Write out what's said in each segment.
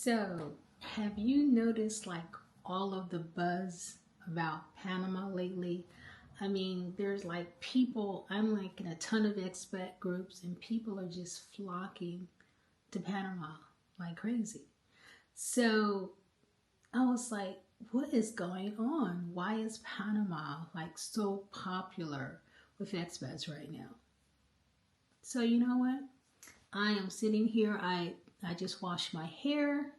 So, have you noticed like all of the buzz about Panama lately? I mean, there's like people, I'm like in a ton of expat groups, and people are just flocking to Panama like crazy. So, I was like, what is going on? Why is Panama like so popular with expats right now? So, you know what? I am sitting here, I just washed my hair,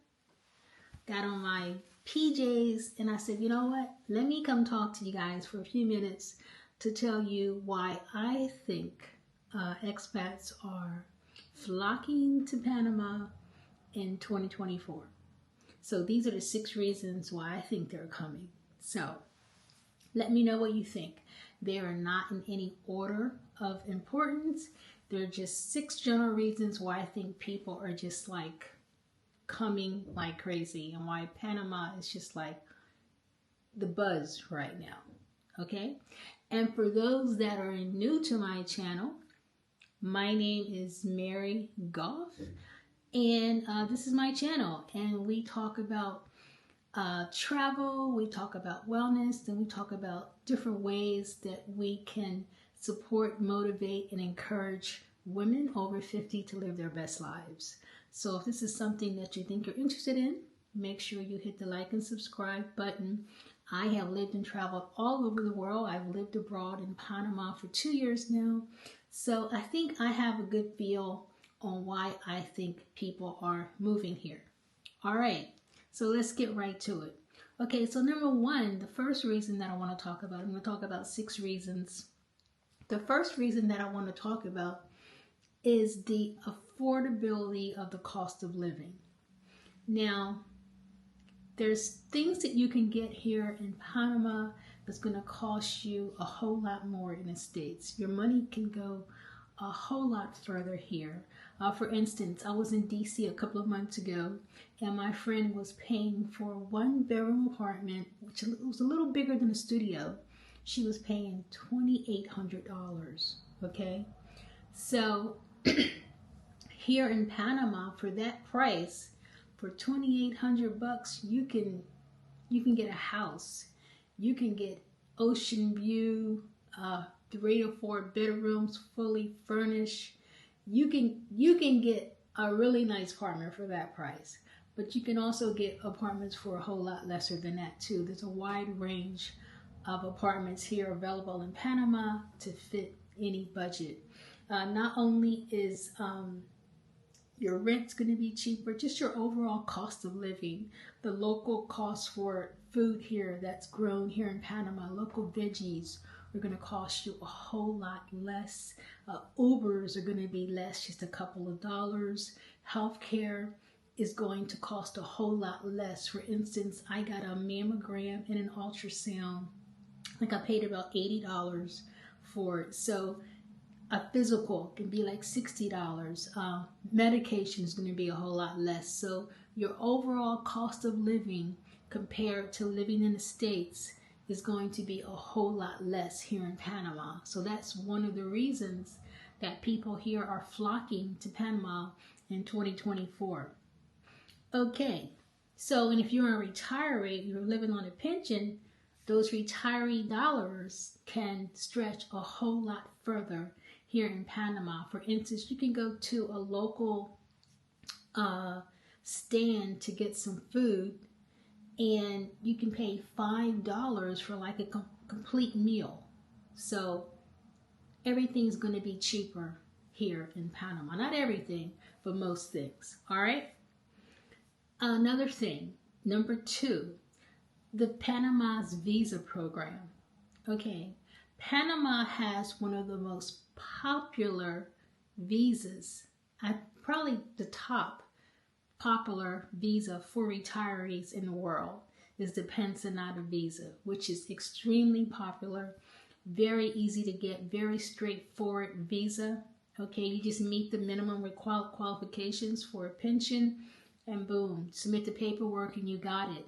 got on my PJs, and I said, you know what? Let me come talk to you guys for a few minutes to tell you why I think expats are flocking to Panama in 2024. So these are the 6 reasons why I think they're coming. So let me know what you think. They are not in any order of importance. They're just 6 general reasons why I think people are just like coming like crazy, and why Panama is just like the buzz right now. Okay? And for those that are new to my channel, my name is Mary Goff, and this is my channel, and we talk about travel, we talk about wellness, and we talk about different ways that we can support, motivate, and encourage women over 50 to live their best lives. So if this is something that you think you're interested in, make sure you hit the like and subscribe button. I have lived and traveled all over the world. I've lived abroad in Panama for 2 years now. So I think I have a good feel on why I think people are moving here. All right, so let's get right to it. Okay, so number 1, the first reason that I want to talk about, I'm going to talk about 6 reasons. The first reason that I want to talk about is the affordability of the cost of living. Now, there's things that you can get here in Panama that's going to cost you a whole lot more in the States. Your money can go a whole lot further here. For instance, I was in DC a couple of months ago, and my friend was paying for a 1-bedroom apartment, which was a little bigger than a studio. She was paying $2,800, okay? So here in Panama, for that price, for $2,800, you can get a house. You can get ocean view, 3 or 4 bedrooms, fully furnished. You can get a really nice apartment for that price. But you can also get apartments for a whole lot lesser than that too. There's a wide range of apartments here available in Panama to fit any budget. Not only is your rent's going to be cheaper, just your overall cost of living, the local cost for food here that's grown here in Panama, local veggies are going to cost you a whole lot less. Ubers are going to be less, just a couple of dollars. Healthcare is going to cost a whole lot less. For instance, I got a mammogram and an ultrasound. I think I paid about $80 for it. So a physical can be like $60. Medication is going to be a whole lot less. So your overall cost of living compared to living in the States is going to be a whole lot less here in Panama. So that's one of the reasons that people here are flocking to Panama in 2024. Okay, so and if you're a retiree, you're living on a pension, those retiree dollars can stretch a whole lot further here in Panama. For instance, you can go to a local stand to get some food, and you can pay $5 for like a complete meal. So everything's going to be cheaper here in Panama. Not everything, but most things. All right. Another thing, number 2, the Panama's visa program. Okay, Panama has one of the most popular visas, probably the top popular visa for retirees in the world is the Pensionado visa, which is extremely popular, very easy to get, very straightforward visa. Okay, you just meet the minimum qualifications for a pension, and boom, submit the paperwork and you got it.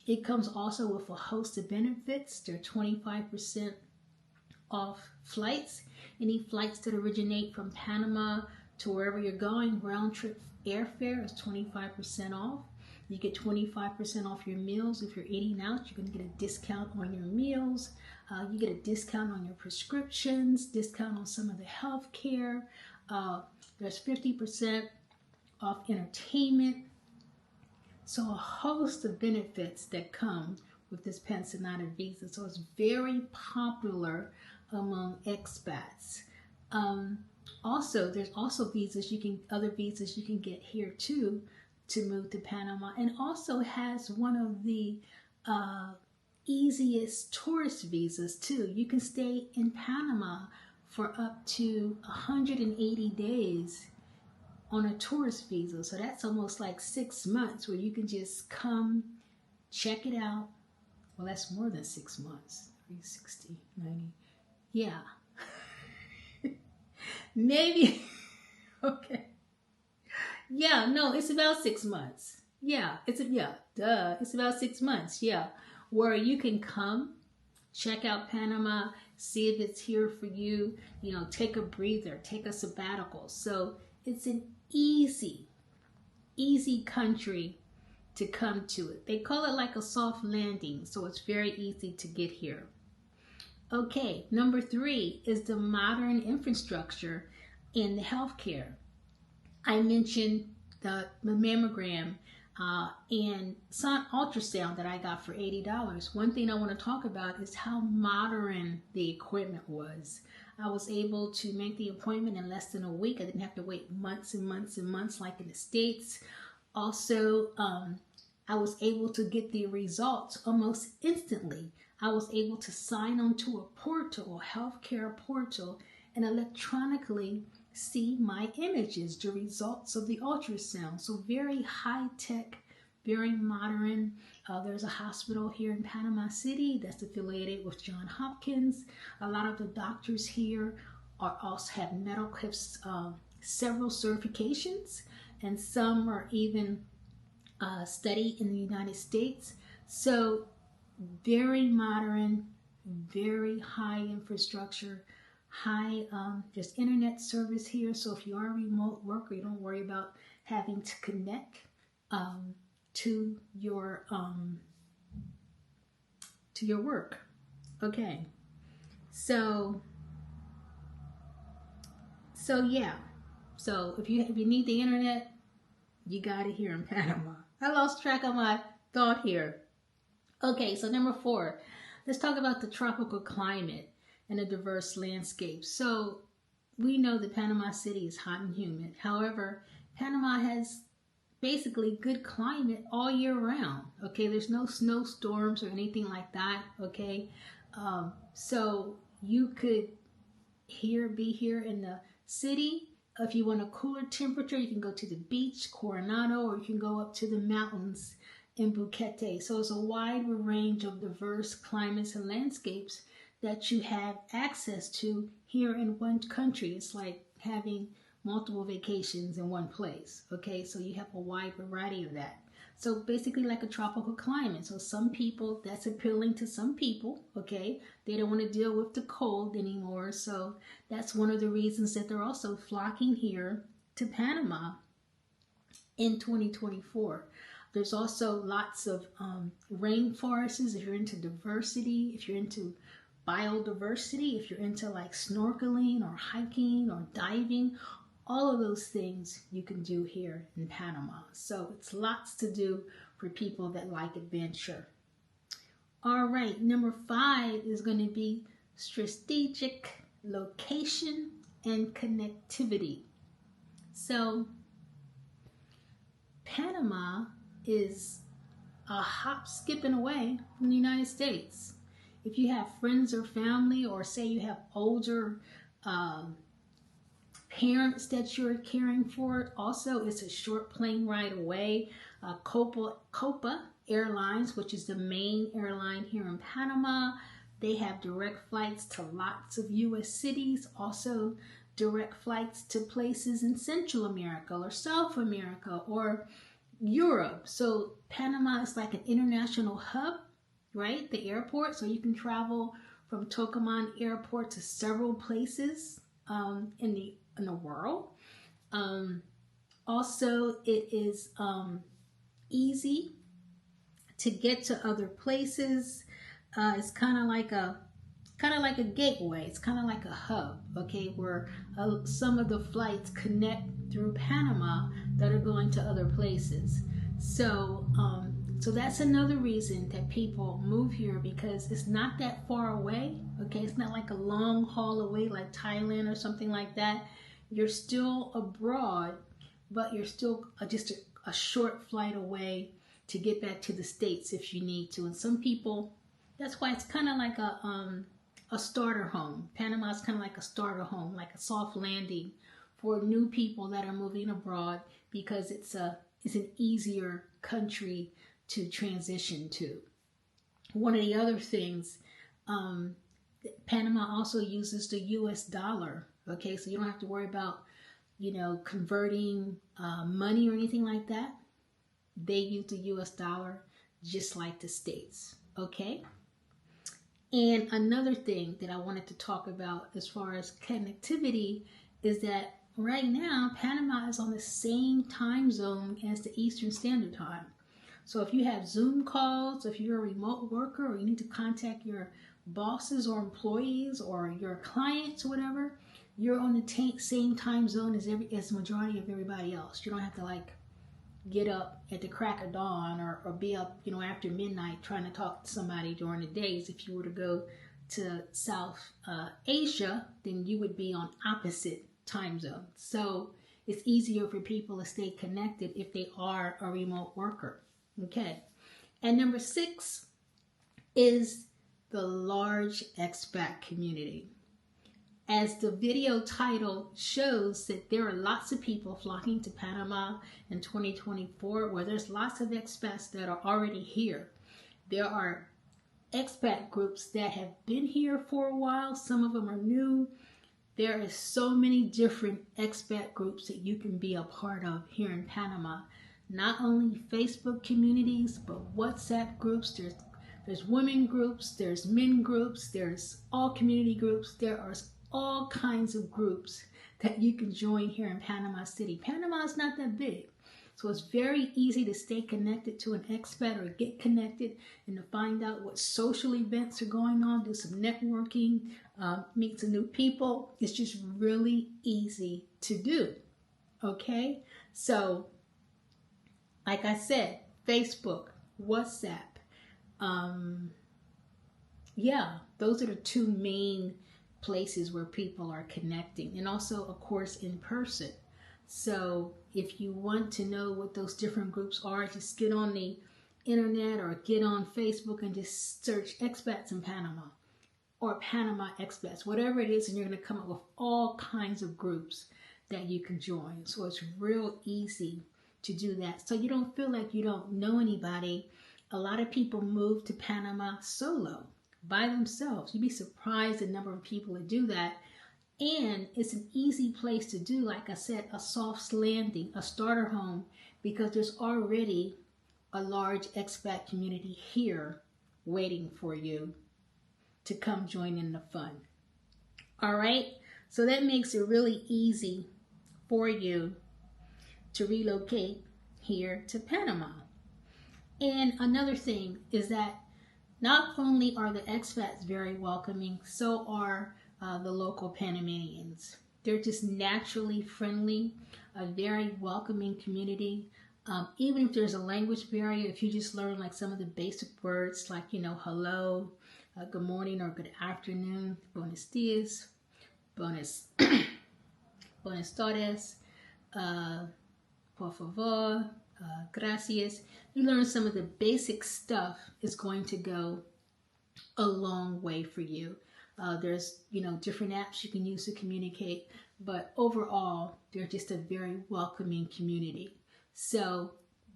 It comes also with a host of benefits. They're 25% off flights. Any flights that originate from Panama to wherever you're going, round trip airfare is 25% off. You get 25% off your meals. If you're eating out, you're going to get a discount on your meals. You get a discount on your prescriptions, discount on some of the health care. There's 50% off entertainment. So a host of benefits that come with this Pensionata visa. So it's very popular among expats. Also, there's also other visas you can get here too to move to Panama, and also has one of the easiest tourist visas too. You can stay in Panama for up to 180 days on a tourist visa. So that's almost like 6 months where you can just come, check it out. Well, that's more than 6 months. 360, 90. Yeah. Maybe. Okay. Yeah, no, it's about 6 months. Yeah, it's about 6 months. Yeah, where you can come, check out Panama, see if it's here for you. You know, take a breather, take a sabbatical. So it's an easy country to come to it. They call it like a soft landing, so it's very easy to get here. Okay, number 3 is the modern infrastructure in the healthcare. I mentioned the mammogram and ultrasound that I got for $80. One thing I want to talk about is how modern the equipment was. I was able to make the appointment in less than a week. I didn't have to wait months and months and months like in the States. Also, I was able to get the results almost instantly. I was able to sign onto a portal, a healthcare portal, and electronically see my images, the results of the ultrasound. So very high tech, very modern. There's a hospital here in Panama City that's affiliated with Johns Hopkins. A lot of the doctors here also have several certifications, and some are even study in the United States. So very modern, very high infrastructure, there's internet service here. So if you are a remote worker, you don't worry about having to connect to your work. Okay, so yeah, so if you need the internet, you got it here in Panama. I lost track of my thought here. Okay, so number 4, let's talk about the tropical climate and a diverse landscape. So we know that Panama City is hot and humid. However, Panama has basically good climate all year round. Okay, there's no snowstorms or anything like that. Okay, so you could be here in the city. If you want a cooler temperature, you can go to the beach, Coronado, or you can go up to the mountains in Buquete. So it's a wide range of diverse climates and landscapes that you have access to here in one country. It's like having multiple vacations in one place. Okay, so you have a wide variety of that. So basically like a tropical climate. So some people, that's appealing to some people. Okay, they don't want to deal with the cold anymore. So that's one of the reasons that they're also flocking here to Panama in 2024. There's also lots of rainforests. If you're into diversity, if you're into biodiversity, if you're into like snorkeling or hiking or diving, all of those things you can do here in Panama. So it's lots to do for people that like adventure. All right, number 5 is going to be strategic location and connectivity. So Panama is a hop, skipping away from the United States. If you have friends or family, or say you have older parents that you're caring for, also it's a short plane ride away. Copa Airlines, which is the main airline here in Panama, they have direct flights to lots of U.S. cities, also direct flights to places in Central America or South America or Europe. So Panama is like an international hub, right? The airport, so you can travel from Tocuman Airport to several places in the world. Also, it is easy to get to other places. It's kind of like a gateway. It's kind of like a hub, okay, where some of the flights connect through Panama that are going to other places. So, so that's another reason that people move here, because it's not that far away. Okay, it's not like a long haul away like Thailand or something like that. You're still abroad, but you're still just a short flight away to get back to the States if you need to. And some people, that's why it's kind of like a starter home. Panama is kind of like a starter home, like a soft landing for new people that are moving abroad, because it's an easier country to transition to. One of the other things, Panama also uses the U.S. dollar. Okay, so you don't have to worry about, converting money or anything like that. They use the U.S. dollar just like the States. Okay. And another thing that I wanted to talk about as far as connectivity is that right now Panama is on the same time zone as the Eastern Standard Time. So if you have Zoom calls, if you're a remote worker, or you need to contact your bosses or employees or your clients or whatever, you're on the same time zone as the majority of everybody else. You don't have to get up at the crack of dawn or be up, after midnight trying to talk to somebody during the days. If you were to go to South Asia, then you would be on opposite time zones. So it's easier for people to stay connected if they are a remote worker. Okay. And number 6 is the large expat community. As the video title shows, that there are lots of people flocking to Panama in 2024, where there's lots of expats that are already here. There are expat groups that have been here for a while. Some of them are new. There are so many different expat groups that you can be a part of here in Panama. Not only Facebook communities, but WhatsApp groups. There's women groups, there's men groups, there's all community groups. There are all kinds of groups that you can join here in Panama City. Panama is not that big, so it's very easy to stay connected to an expat or get connected and to find out what social events are going on, do some networking, meet some new people. It's just really easy to do. Okay, so like I said, Facebook, WhatsApp, those are the 2 main places where people are connecting, and also of course in person. So if you want to know what those different groups are, just get on the internet or get on Facebook and just search Expats in Panama or Panama Expats, whatever it is, and you're going to come up with all kinds of groups that you can join. So it's real easy to do that, so you don't feel like you don't know anybody. A lot of people move to Panama solo, by themselves. You'd be surprised the number of people that do that. And it's an easy place to do, like I said, a soft landing, a starter home, because there's already a large expat community here waiting for you to come join in the fun. All right, so that makes it really easy for you to relocate here to Panama. And another thing is that not only are the expats very welcoming, so are the local Panamanians. They're just naturally friendly, a very welcoming community. Even if there's a language barrier, if you just learn like some of the basic words like, hello, good morning or good afternoon, buenos dias, buenas tardes, por favor, gracias. You learn some of the basic stuff is going to go a long way for you. There's, different apps you can use to communicate, but overall, they're just a very welcoming community. So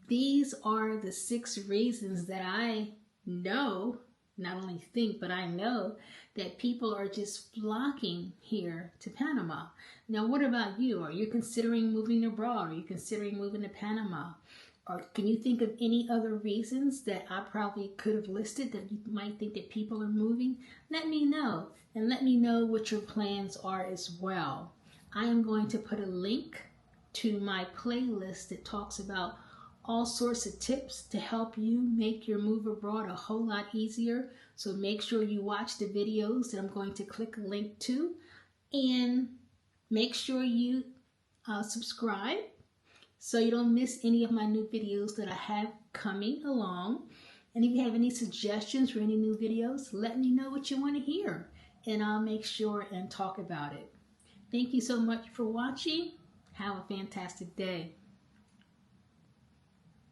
these are the 6 reasons that I know, not only think, but I know that people are just flocking here to Panama. Now, what about you? Are you considering moving abroad? Are you considering moving to Panama? Or can you think of any other reasons that I probably could have listed that you might think that people are moving? Let me know, and let me know what your plans are as well. I am going to put a link to my playlist that talks about all sorts of tips to help you make your move abroad a whole lot easier. So make sure you watch the videos that I'm going to click a link to, and make sure you subscribe so you don't miss any of my new videos that I have coming along. And if you have any suggestions for any new videos, let me know what you want to hear, and I'll make sure and talk about it. Thank you so much for watching. Have a fantastic day.